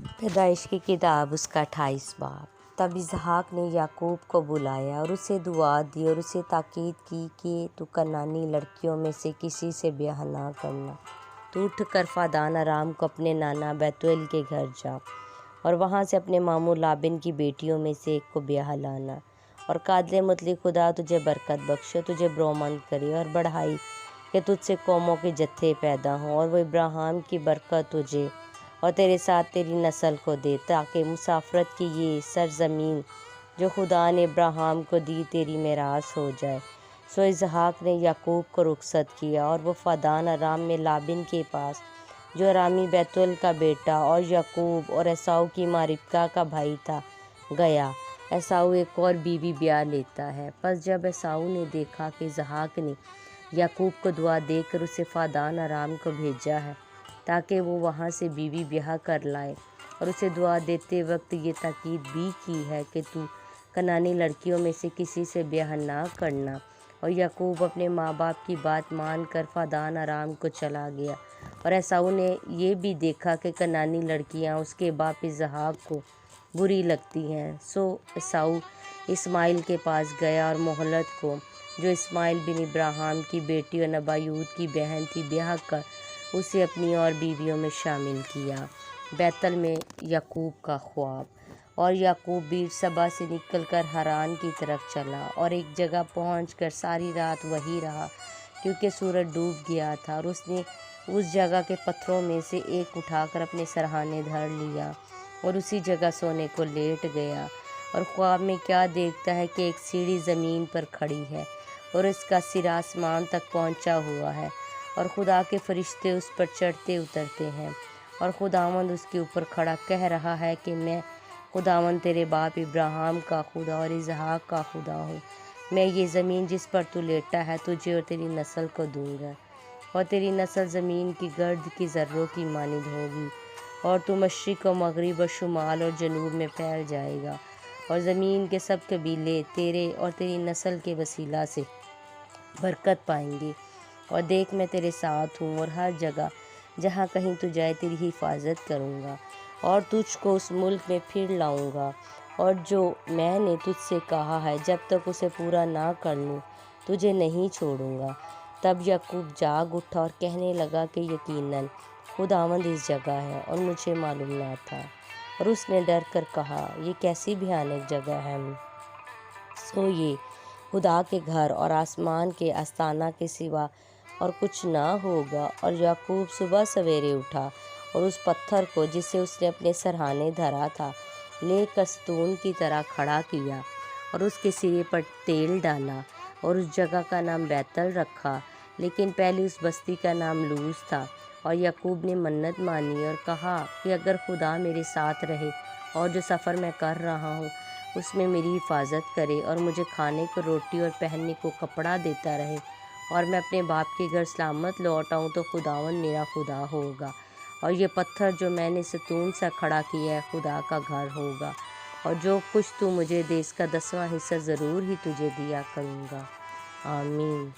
پیدائش کی کتاب اس کا 28 باب۔ تب اسحاق نے یعقوب کو بلایا اور اسے دعا دی اور اسے تاکید کی کہ تو کنعانی لڑکیوں میں سے کسی سے بیاہ نہ کرنا۔ تو اٹھ کر فادان ارام کو اپنے نانا بیتویل کے گھر جا اور وہاں سے اپنے ماموں لابن کی بیٹیوں میں سے ایک کو بیاہ لانا، اور قادر مطلق خدا تجھے برکت بخشے، تجھے برومند کرے اور بڑھائی کہ تجھ سے قوموں کے جتھے پیدا ہوں، اور وہ ابراہیم کی برکت تجھے اور تیرے ساتھ تیری نسل کو دے، تاکہ مسافرت کی یہ سرزمین جو خدا نے ابراہیم کو دی تیری میراث ہو جائے۔ سو اسحاق نے یعقوب کو رخصت کیا اور وہ فادان ارام میں لابن کے پاس جو ارامی بیتویل کا بیٹا اور یعقوب اور عیساؤ کی ماں ربکہ کا بھائی تھا گیا۔ عیساؤ ایک اور بیوی بیاہ لیتا ہے۔ پس جب عیساؤ نے دیکھا کہ اسحاق نے یعقوب کو دعا دے کر اسے فادان ارام کو بھیجا ہے تاکہ وہ وہاں سے بیوی بیاہ کر لائے، اور اسے دعا دیتے وقت یہ تاکید بھی کی ہے کہ تو کنعانی لڑکیوں میں سے کسی سے بیاہ نہ کرنا، اور یعقوب اپنے ماں باپ کی بات مان کر فادان ارام کو چلا گیا۔ اور عیساؤ نے یہ بھی دیکھا کہ کنعانی لڑکیاں اس کے باپ اسحاق کو بری لگتی ہیں، سو عیساؤ اسماعیل کے پاس گیا اور مہلت کو جو اسماعیل بن ابراہیم کی بیٹی اور نبایوت کی بہن تھی بیاہ کر اسے اپنی اور بیویوں میں شامل کیا۔ بیتل میں یعقوب کا خواب۔ اور یعقوب بیر سبا سے نکل کر حران کی طرف چلا اور ایک جگہ پہنچ کر ساری رات وہیں رہا، کیونکہ سورج ڈوب گیا تھا، اور اس نے اس جگہ کے پتھروں میں سے ایک اٹھا کر اپنے سرہانے دھر لیا اور اسی جگہ سونے کو لیٹ گیا۔ اور خواب میں کیا دیکھتا ہے کہ ایک سیڑھی زمین پر کھڑی ہے اور اس کا سرا آسمان تک پہنچا ہوا ہے، اور خدا کے فرشتے اس پر چڑھتے اترتے ہیں، اور خداوند اس کے اوپر کھڑا کہہ رہا ہے کہ میں خداوند تیرے باپ ابراہیم کا خدا اور اسحاق کا خدا ہوں۔ میں یہ زمین جس پر تو لیٹا ہے تجھے اور تیری نسل کو دوں گا، اور تیری نسل زمین کی گرد کی ذروں کی مانند ہوگی، اور تو مشرق و مغرب اور شمال اور جنوب میں پھیل جائے گا، اور زمین کے سب قبیلے تیرے اور تیری نسل کے وسیلہ سے برکت پائیں گے۔ اور دیکھ میں تیرے ساتھ ہوں، اور ہر جگہ جہاں کہیں تو جائے تیری حفاظت کروں گا، اور تجھ کو اس ملک میں پھر لاؤں گا، اور جو میں نے تجھ سے کہا ہے جب تک اسے پورا نہ کر لوں تجھے نہیں چھوڑوں گا۔ تب یعقوب جاگ اٹھا اور کہنے لگا کہ یقیناً خداوند اس جگہ ہے اور مجھے معلوم نہ تھا، اور اس نے ڈر کر کہا یہ کیسی بھیانک جگہ ہے۔ سو یہ خدا کے گھر اور آسمان کے آستانہ کے سوا اور کچھ نہ ہوگا۔ اور یعقوب صبح سویرے اٹھا اور اس پتھر کو جسے اس نے اپنے سرہانے دھرا تھا لے کر ستون کی طرح کھڑا کیا، اور اس کے سرے پر تیل ڈالا، اور اس جگہ کا نام بیتل رکھا، لیکن پہلے اس بستی کا نام لوز تھا۔ اور یعقوب نے منت مانی اور کہا کہ اگر خدا میرے ساتھ رہے اور جو سفر میں کر رہا ہوں اس میں میری حفاظت کرے، اور مجھے کھانے کو روٹی اور پہننے کو کپڑا دیتا رہے، اور میں اپنے باپ کے گھر سلامت لوٹ آؤں، تو خداوند میرا خدا ہوگا، اور یہ پتھر جو میں نے ستون سا کھڑا کیا ہے خدا کا گھر ہوگا، اور جو کچھ تو مجھے دے اس کا 10واں حصہ ضرور ہی تجھے دیا کروں گا۔ آمین۔